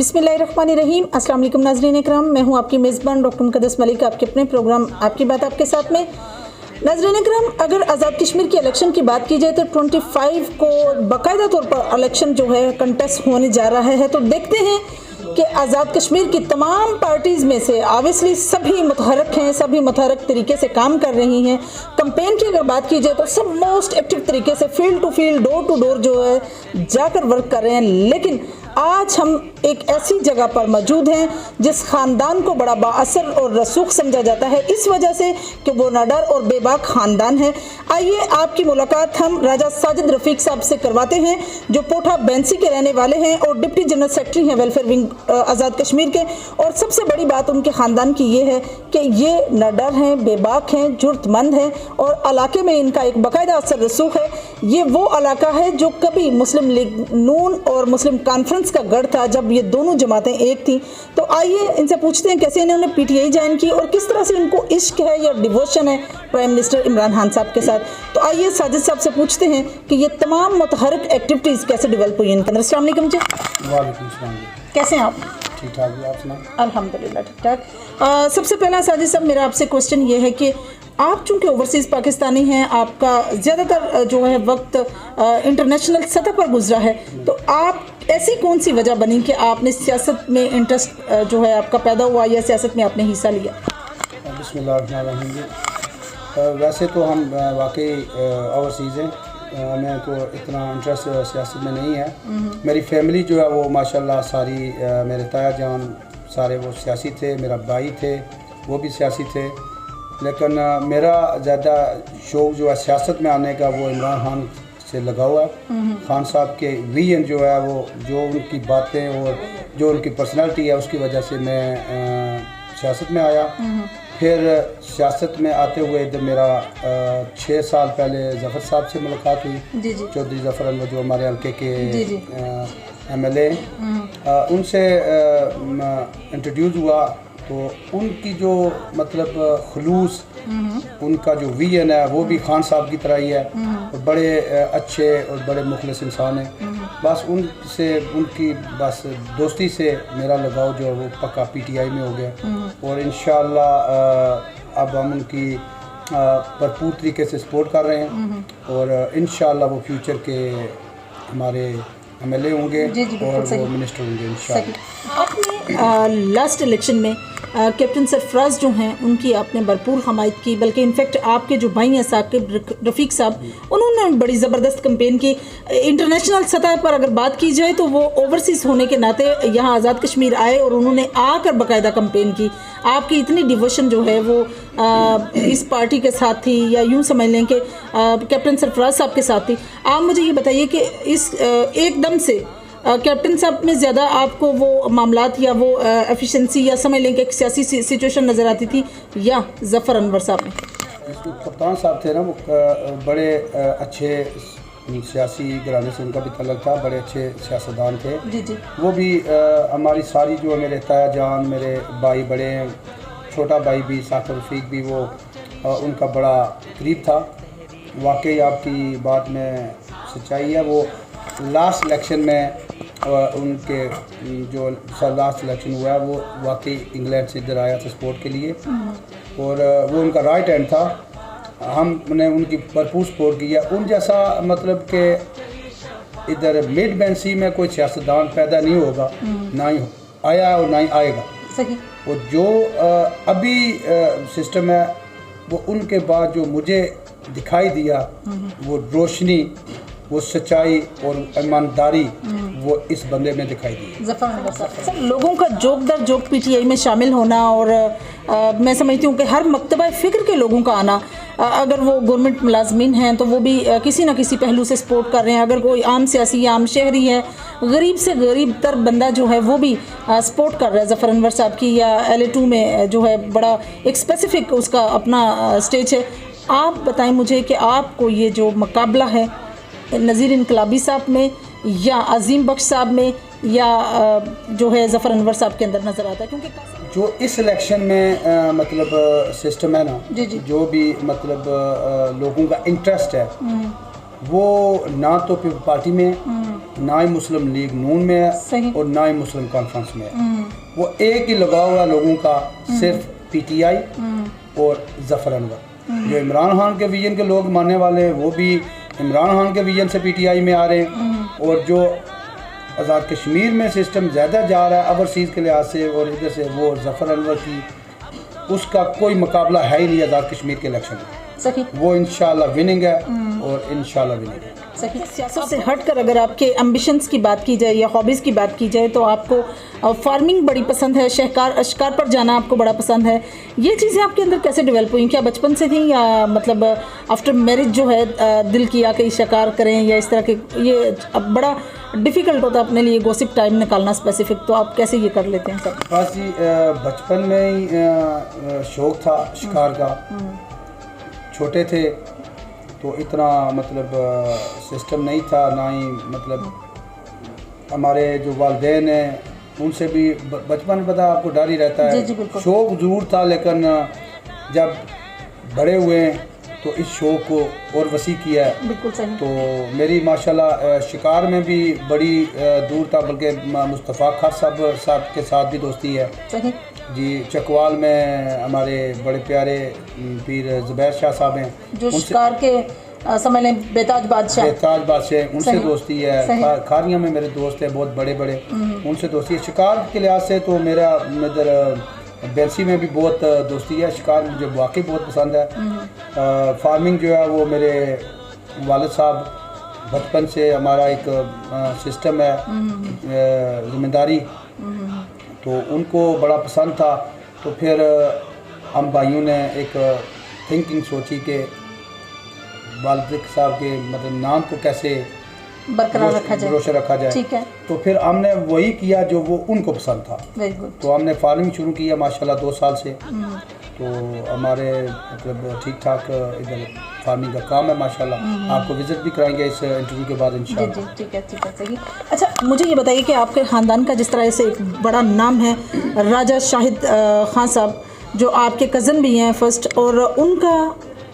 बिस्मिल्लाहिर्रहमानिर्रहीम। अस्सलाम वालेकुम नाज़रीन इकराम, मैं हूं आपकी मेज़बान डॉक्टर मुक़द्दस मलिक, आपके अपने प्रोग्राम आपकी बात आपके साथ में। नाज़रीन इकराम, अगर आज़ाद कश्मीर के इलेक्शन की बात की जाए तो 25 को बाकायदा तौर पर इलेक्शन जो है कंटेस्ट होने जा रहा है। तो देखते हैं कि आज़ाद कश्मीर की तमाम पार्टीज़ में से ऑब्वियसली सभी मुतहरक हैं, सभी मुतहरक तरीके से काम कर रही हैं। कंपेन की अगर बात की जाए तो सब मोस्ट एक्टिव तरीके से field to field, door to door जो है जाकर वर्क कर रहे हैं। लेकिन आज हम एक ऐसी जगह पर मौजूद हैं जिस ख़ानदान को बड़ा बाअसर और रसूख समझा जाता है, इस वजह से कि वो निडर और बेबाक ख़ानदान है। आइए आपकी मुलाकात हम राजा साजिद रफ़ीक साहब से करवाते हैं, जो पोठा बैंसी के रहने वाले हैं और डिप्टी जनरल सेक्रेटरी हैं वेलफेयर विंग आज़ाद कश्मीर के। और सबसे बड़ी बात उनके ख़ानदान की ये है कि ये निडर हैं, बेबाक हैं, जुर्तमंद हैं और इलाके में इनका एक बाकायदा असर रसूख है। ये वो इलाका है जो कभी मुस्लिम लीग नून और मुस्लिम कॉन्फ्रेंस का गढ़ था, जब ये दोनों जमातें एक थी। तो आइए इनसे पूछते हैं कैसे इन्होंने पीटीआई ज्वाइन की और किस तरह से इनको इश्क है या डिवोशन है प्राइम मिनिस्टर इमरान खान साहब के साथ। तो आइए साजिद साहब से पूछते हैं कि ये तमाम मुतहरक एक्टिविटीज़ कैसे डेवलप हुई इनके अंदर। अस्सलाम वालेकुम जी। वालेकुम सलाम। कैसे हैं आप? ठीक ठाक जी, आप सुनाएं। अल्हम्दुलिल्लाह ठीक ठाक। सबसे पहला साजिद साहब मेरा आपसे क्वेश्चन ये है कि आप चूँकि ओवरसीज़ पाकिस्तानी हैं, आपका ज़्यादातर जो है वक्त इंटरनेशनल सतह पर गुजरा है, तो आप ऐसी कौन सी वजह बनी कि आपने सियासत में इंटरेस्ट जो है आपका पैदा हुआ या सियासत में आपने हिस्सा लिया? बिस्मिल्लाहिर्रहमानिर्रहीम। वैसे तो हम वाकई ओवरसीज़ हैं, हमें तो इतना इंटरेस्ट सियासत में नहीं है। मेरी फैमिली जो है वो माशाल्लाह सारी, मेरे ताया जान सारे वो सियासी थे, मेरा भाई थे वो भी सियासी थे। लेकिन मेरा ज़्यादा शौक़ जो है सियासत में आने का वो इमरान खान से लगा हुआ है। खान साहब के विजन जो है वो, जो उनकी बातें और जो उनकी पर्सनालिटी है, उसकी वजह से मैं सियासत में आया। फिर सियासत में आते हुए जब मेरा 6 साल पहले ज़फ़र साहब से मुलाकात हुई, चौधरी ज़फ़र अनवर जो हमारे हल्के के MLA, उनसे इंट्रोड्यूस हुआ। तो उनकी जो मतलब खुलूस, उनका जो विजन है वो भी खान साहब की तरह ही है और बड़े अच्छे और बड़े मुखलिस इंसान हैं। बस उनसे, उनकी बस दोस्ती से मेरा लगाव जो है वो पक्का PTI में हो गया। और इंशाअल्लाह अब हम उनकी भरपूर तरीके से सपोर्ट कर रहे हैं और इंशाअल्लाह वो फ्यूचर के हमारे MLA होंगे और वो मिनिस्टर होंगे इंशाअल्लाह। आपने लास्ट इलेक्शन में कैप्टन सरफराज जो हैं उनकी आपने भरपूर हमायत की, बल्कि इनफैक्ट आपके जो भाई हैं साकिब रफ़ीक साहब, उन्होंने बड़ी ज़बरदस्त कैंपेन की। इंटरनेशनल सतह पर अगर बात की जाए तो वो ओवरसीज़ होने के नाते यहाँ आज़ाद कश्मीर आए और उन्होंने आकर बाकायदा कैंपेन की। आपकी इतनी डिवोशन जो है वो इस पार्टी के साथ थी, या यूँ समझ लें कि कैप्टन सरफराज साहब के साथ थी। आप मुझे ये बताइए कि इस एकदम से कैप्टन साहब में ज़्यादा आपको वो मामलात या वो एफिशिएंसी या समझ लें कि एक सियासी सिचुएशन नज़र आती थी, या ज़फ़र अनवर साहब में? कप्तान साहब थे ना, वो बड़े अच्छे सियासी घराने से उनका भी तल्लुक़ था, बड़े अच्छे सियासतदान थे। जी। वो भी हमारी सारी जो मेरे ताया जान, मेरे भाई बड़े हैं, छोटा भाई भी साकिब रफ़ीक भी, वो उनका बड़ा करीब था। वाकई आपकी बात में सच्चाई है। वो लास्ट इलेक्शन में उनके जो लास्ट इलेक्शन हुआ है वो वाकई इंग्लैंड से इधर आया था सपोर्ट के लिए और वो उनका राइट हैंड था। हमने उनकी भरपूर सपोर्ट किया। उन जैसा मतलब कि इधर मिड बैंसी में कोई सियासतदान पैदा नहीं होगा, ना ही आया और ना ही आएगा। सही। और जो अभी सिस्टम है वो उनके बाद जो मुझे दिखाई दिया, वो रोशनी, वो सच्चाई और ईमानदारी वो इस बंदे में दिखाई दी। ज़फ़र अनवर साहब, लोगों का जोक दर जोक PTI में शामिल होना और मैं समझती हूँ कि हर मकतबा फ़िक्र के लोगों का आना, अगर वो गवर्नमेंट मुलाजमीन हैं तो वो भी किसी न किसी पहलू से सपोर्ट कर रहे हैं। अगर कोई आम सियासी या आम शहरी है, गरीब से गरीब तर बंदा जो है वो भी सपोर्ट कर रहा है ज़फ़र अनवर साहब की, या LA2 में जो है बड़ा एक स्पेसिफ़िक उसका अपना स्टेज है। आप बताएं मुझे कि आपको ये जो मुकाबला है नज़ीर इनकलाबी साहब में या अजीम बख्श साहब में या जो है ज़फ़र अनवर साहब के अंदर नज़र आता है? क्योंकि जो इस इलेक्शन में मतलब सिस्टम है ना, जी। जो भी मतलब लोगों का इंटरेस्ट है वो ना तो पार्टी में, ना ही मुस्लिम लीग नून में सही। है और ना ही मुस्लिम कॉन्फ्रेंस में है। वो एक ही लगा हुआ लोगों का सिर्फ पीटीआई और जफर अनवर। जो इमरान खान के विजन के लोग मानने वाले हैं वो भी इमरान खान के विजन से पीटीआई में आ रहे हैं, और जो आज़ाद कश्मीर में सिस्टम ज़्यादा जा रहा है ओवरसीज़ के लिहाज से और इधर से, वो जफर अनवर की उसका कोई मुकाबला है ही नहीं आज़ाद कश्मीर के इलेक्शन में। सही। वो इंशाल्लाह विनिंग है और इंशाल्लाह विनिंग है। सही। सियासत से हटकर अगर आपके एम्बिशंस की बात की जाए या हॉबीज़ की बात की जाए तो आपको फार्मिंग बड़ी पसंद है, शिकार पर जाना आपको बड़ा पसंद है। ये चीज़ें आपके अंदर कैसे डेवलप हुई? क्या बचपन से थी या मतलब आफ्टर मैरिज जो है दिल किया कि शिकार करें या इस तरह के? ये अब बड़ा डिफ़िकल्ट होता है अपने लिए गोसिप टाइम निकालना स्पेसिफिक, तो आप कैसे ये कर लेते हैं सब? बस जी बचपन में ही शौक़ था शिकार का। छोटे थे तो इतना मतलब सिस्टम नहीं था, ना ही मतलब हमारे जो वालिदैन हैं उनसे भी बचपन में पता आपको डर ही रहता है। जी, बिल्कुल। शौक़ ज़रूर था, लेकिन जब बड़े हुए हैं तो इस शौक़ को और वसी किया है। बिल्कुल सही। तो मेरी माशाल्लाह शिकार में भी बड़ी दूर था, बल्कि मुस्तफ़ा खार साहब के साथ भी दोस्ती है। सही जी। चकवाल में हमारे बड़े प्यारे पीर ज़ुबैर शाह साहब हैं, जो शिकार के समझ लें बेताज बादशाह, उनसे दोस्ती है। खारियाँ में मेरे दोस्त हैं बहुत बड़े बड़े, उनसे दोस्ती है। शिकार के लिहाज से तो मेरा इधर बेलसी में भी बहुत दोस्ती है। शिकार मुझे वाकई बहुत पसंद है। फार्मिंग जो है वो मेरे वालिद साहब बचपन से हमारा एक सिस्टम है ज़िम्मेदारी, तो उनको बड़ा पसंद था। तो फिर हम भाइयों ने एक थिंकिंग सोची कि वालिद साहब के मतलब नाम को कैसे बरकरार रखा जाए, रोशन रखा जाए। ठीक है। तो फिर हमने वही किया जो वो उनको पसंद था। Very good. तो हमने फार्मिंग शुरू किया माशाल्लाह 2 साल से। तो हमारे मतलब ठीक ठाक इधर फार्मिंग का काम है माशाल्लाह। आपको विजिट भी कराएंगे इस इंटरव्यू के बाद इंशाल्लाह। जी, ठीक है सही। अच्छा, मुझे ये बताइए कि आपके ख़ानदान का जिस तरह से एक बड़ा नाम है राजा शाहिद खान साहब, जो आपके कज़न भी हैं फर्स्ट, और उनका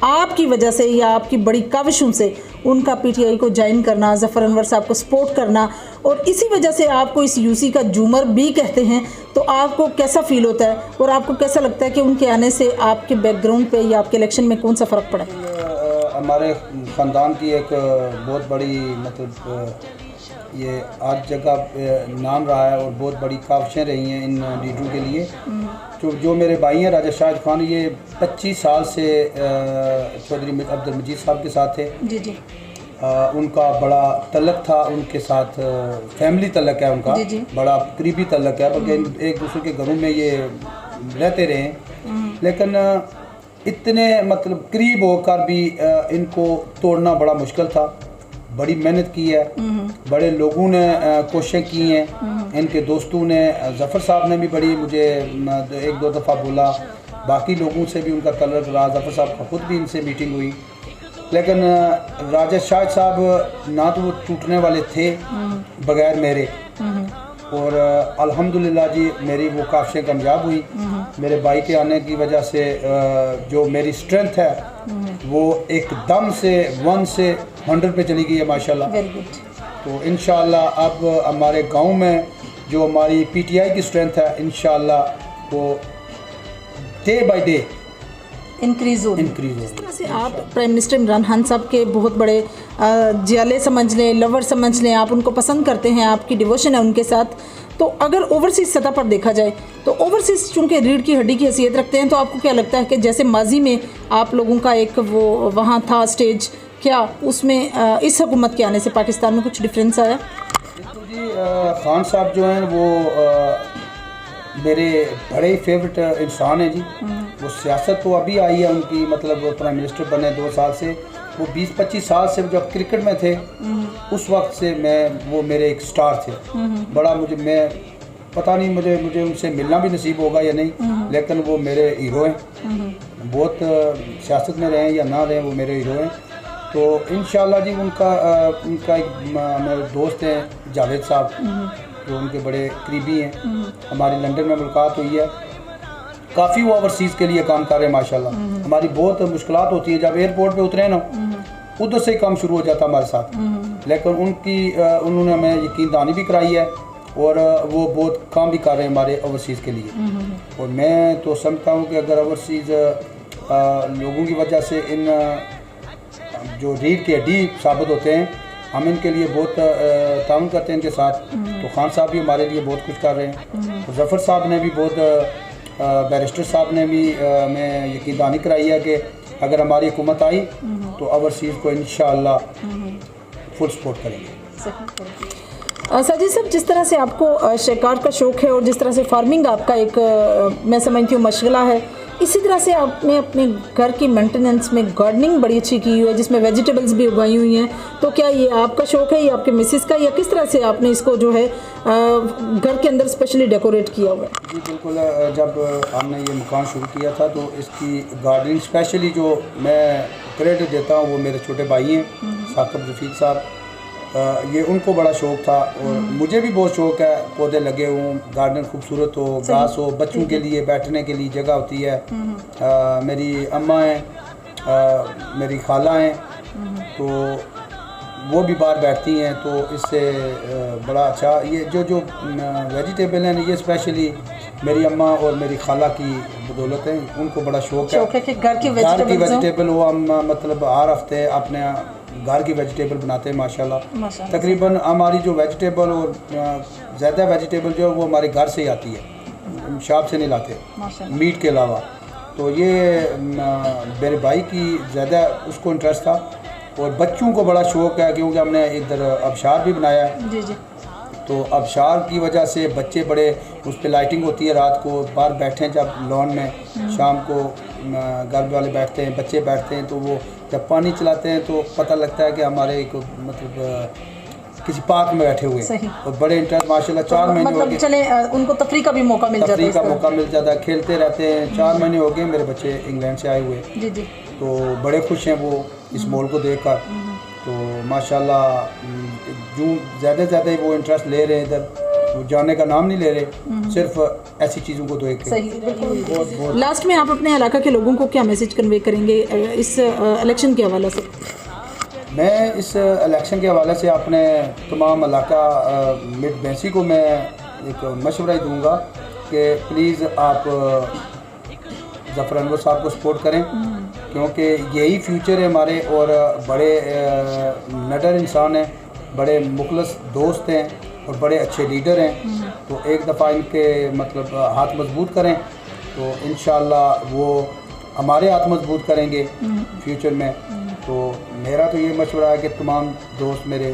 आपकी वजह से या आपकी बड़ी काविशों से उनका पीटीआई को ज्वाइन करना, जफ़र अनवर साहब को सपोर्ट करना, और इसी वजह से आपको इस यूसी का जूमर भी कहते हैं, तो आपको कैसा फील होता है और आपको कैसा लगता है कि उनके आने से आपके बैकग्राउंड पे या आपके इलेक्शन में कौन सा फ़र्क पड़ा? हमारे ख़ानदान की एक बहुत बड़ी मतलब ये आज जगह नाम रहा है और बहुत बड़ी काविशें रही हैं इन लीडरों के लिए। जो मेरे भाई हैं राजा शाहिद खान, ये 25 साल से चौधरी अब्दुल मजीद साहब के साथ थे। जी जी। उनका बड़ा तल्लक था उनके साथ, फैमिली तल्लक है उनका। जी जी। बड़ा करीबी तल्लक है, बल्कि एक दूसरे के घरों में ये रहते रहे। लेकिन इतने मतलब करीब होकर भी इनको तोड़ना बड़ा मुश्किल था। बड़ी मेहनत की है, बड़े लोगों ने कोशिशें की हैं। इनके दोस्तों ने, जफ़र साहब ने भी बड़ी मुझे 1-2 दफ़ा बोला, बाकी लोगों से भी उनका तल्लक रहा। जफ़र साहब का खुद भी इनसे मीटिंग हुई, लेकिन राजा शाहिद साहब ना तो वो टूटने वाले थे बगैर मेरे, और अल्हम्दुलिल्लाह जी मेरी वो काविशें कामयाब हुई। मेरे भाई के आने की वजह से जो मेरी स्ट्रेंथ है वो एकदम से 1 से 100 पे चली गई है माशाल्लाह। Very good. तो इंशाल्लाह अब हमारे गांव में जो हमारी पीटीआई की स्ट्रेंथ है इंशाल्लाह वो डे बाय डे इंक्रीज हो। इस तरह से आप प्राइम मिनिस्टर इमरान खान साहब के बहुत बड़े जियाले समझ लें, लवर समझ लें, आप उनको पसंद करते हैं, आपकी डिवोशन है उनके साथ। तो अगर ओवरसीज़ सतह पर देखा जाए तो ओवरसीज़ चूँकि रीढ़ की हड्डी की हैसियत रखते हैं, तो आपको क्या लगता है कि जैसे माजी में आप लोगों का एक वो वहाँ था स्टेज, क्या उसमें इस हुकूमत के आने से पाकिस्तान में कुछ डिफरेंस आया? जी खान साहब जो हैं वो मेरे बड़े ही फेवरेट इंसान हैं जी। वो सियासत तो अभी आई है उनकी, मतलब प्राइम मिनिस्टर बने 2 साल से। वो 20-25 साल से जब क्रिकेट में थे उस वक्त से वो मेरे एक स्टार थे। बड़ा मैं पता नहीं मुझे उनसे मिलना भी नसीब होगा या नहीं, लेकिन वो मेरे हीरो हैं। बहुत सियासत में रहें या ना रहें वो मेरे हीरो हैं। तो इंशाल्लाह जी उनका एक मेरे दोस्त हैं जावेद साहब, जो उनके बड़े करीबी हैं। हमारी लंदन में मुलाकात हुई है। काफ़ी वो ओवरसीज़ के लिए काम कर रहे हैं माशाल्लाह। हमारी बहुत मुश्किलात होती है जब एयरपोर्ट पे उतरे ना, उधर से ही काम शुरू हो जाता हमारे साथ। लेकिन उन्होंने हमें यकीन दहानी भी कराई है और वो बहुत काम भी कर रहे हैं हमारे ओवरसीज़ के लिए। और मैं तो समझता हूँ कि अगर ओवरसीज़ लोगों की वजह से इन जो रीढ़ की हड्डी साबित होते हैं, हम इनके लिए बहुत ताउन करते हैं इनके साथ। तो खान साहब भी हमारे लिए बहुत कुछ कर रहे हैं। तो जफ़र साहब ने भी बहुत बैरिस्टर साहब ने भी हमें यकीन दहानी कराई है कि अगर हमारी हुकूमत आई तो ओवरसीज़ को इंशाअल्लाह फुल सपोर्ट करेंगे। साजिद साहब, जिस तरह से आपको शिकार का शौक़ है और जिस तरह से फार्मिंग आपका एक मैं समझती हूँ मशगला है, इसी तरह से आपने अपने घर की मेंटेनेंस में गार्डनिंग बड़ी अच्छी की हुई है जिसमें वेजिटेबल्स भी उगाई हुई हैं। तो क्या ये आपका शौक़ है या आपके मिसेस का, या किस तरह से आपने इसको जो है घर के अंदर स्पेशली डेकोरेट किया हुआ है? जी बिल्कुल, जब हमने ये मकान शुरू किया था तो इसकी गार्डनिंग स्पेशली जो मैं क्रेडिट देता हूँ वो मेरे छोटे भाई हैं साकिब रफ़ीक साहब। ये उनको बड़ा शौक़ था और मुझे भी बहुत शौक़ है। पौधे लगे हों, गार्डन खूबसूरत हो, घास हो, बच्चों के लिए बैठने के लिए जगह होती है। मेरी अम्मा हैं, मेरी खाला हैं, तो वो भी बाहर बैठती हैं। तो इससे बड़ा अच्छा ये जो वेजिटेबल हैं ये स्पेशली मेरी अम्मा और मेरी खाला की बदौलत है। उनको बड़ा शौक़ है कि घर की वेजिटेबल वो हम मतलब हर हफ्ते अपने घर की वेजिटेबल बनाते हैं माशाल्लाह। तकरीबन हमारी जो वेजिटेबल और ज़्यादा वेजिटेबल जो है वो हमारे घर से ही आती है, शॉप से नहीं लाते मीट के अलावा। तो ये मेरे भाई की ज़्यादा उसको इंटरेस्ट था और बच्चों को बड़ा शौक़ है क्योंकि हमने इधर आबशार भी बनाया है। जी जी। तो आबशार की वजह से बच्चे बड़े उस पर लाइटिंग होती है, रात को बाहर बैठे हैं जब लॉन में, शाम को घर वाले बैठते हैं, बच्चे बैठते हैं, तो वो जब पानी चलाते हैं तो पता लगता है कि हमारे एक मतलब किसी पार्क में बैठे हुए हैं। और बड़े इंटरेस्ट माशाल्लाह 4 महीने हो गए, चले उनको तफरी का भी मौका मिल जाता है, तफरी का मौका मिल जाता है, खेलते रहते हैं। 4 महीने हो गए मेरे बच्चे इंग्लैंड से आए हुए। जी जी। तो बड़े खुश हैं वो इस मॉल को देखकर। तो माशाल्लाह जो ज़्यादा से ज़्यादा वो इंटरेस्ट ले रहे हैं इधर, वो जाने का नाम नहीं ले रहे, सिर्फ ऐसी चीज़ों को देख के। सही। लास्ट में आप अपने इलाका के लोगों को क्या मैसेज कन्वे करेंगे इस इलेक्शन के हवाले से? मैं इस इलेक्शन के हवाले से अपने तमाम इलाका मिड बैंसी को मैं एक मशवरा ही दूँगा कि प्लीज़ आप ज़फ़र अनवर साहब को सपोर्ट करें क्योंकि यही फ्यूचर है हमारे। और बड़े नडर इंसान हैं, बड़े मुखलस दोस्त हैं और बड़े अच्छे लीडर हैं। तो एक दफ़ा इनके मतलब हाथ मजबूत करें तो इंशाअल्लाह वो हमारे हाथ मजबूत करेंगे फ्यूचर में। तो मेरा तो ये मशवरा है कि तमाम दोस्त मेरे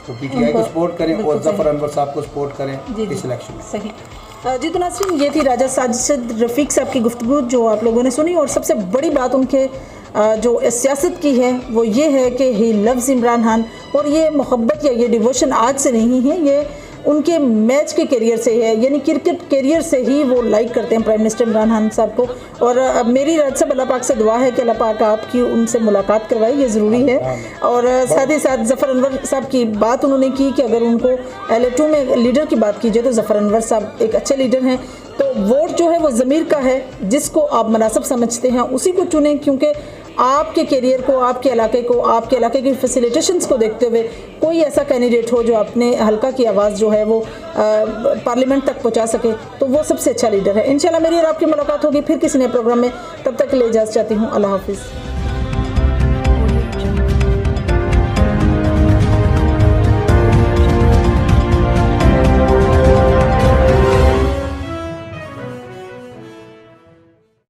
तो पीटीआई को सपोर्ट करें और ज़फ़र अनवर साहब को सपोर्ट करें इस इलेक्शन में। सही जी। तो नाज़रीन, ये थी राजा साजिद रफ़ीक साहब की गुफ्तगू जो आप लोगों ने सुनी। और सबसे बड़ी बात उनके जो सियासत की है वो ये है कि ही लव्स इमरान खान। और ये मोहब्बत या ये डिवोशन आज से नहीं है, ये उनके मैच के करियर से है, यानी क्रिकेट करियर से ही वो लाइक करते हैं प्राइम मिनिस्टर इमरान खान साहब को। और मेरी राज साहब अल्लाह पाक से दुआ है कि अल्लाह पाक आपकी उनसे मुलाकात करवाए, ये ज़रूरी है। और साथ ही साथ ज़फ़र अनवर साहब की बात उन्होंने की कि अगर उनको LA2 में लीडर की बात कीजिए तो ज़फ़र अनवर साहब एक अच्छे लीडर हैं। तो वोट जो है वो ज़मीर का है, जिसको आप मुनासिब समझते हैं उसी को चुनें, क्योंकि आपके करियर को, आपके इलाके को, आपके इलाके की फैसिलिटेशंस को देखते हुए कोई ऐसा कैंडिडेट हो जो अपने हल्का की आवाज़ जो है वो पार्लियामेंट तक पहुंचा सके, तो वो सबसे अच्छा लीडर है। इंशाल्लाह मेरी और आपकी मुलाकात होगी फिर किसी नए प्रोग्राम में। तब तक के लिए इजाज़त चाहती हूँ। अल्लाह हाफिज़।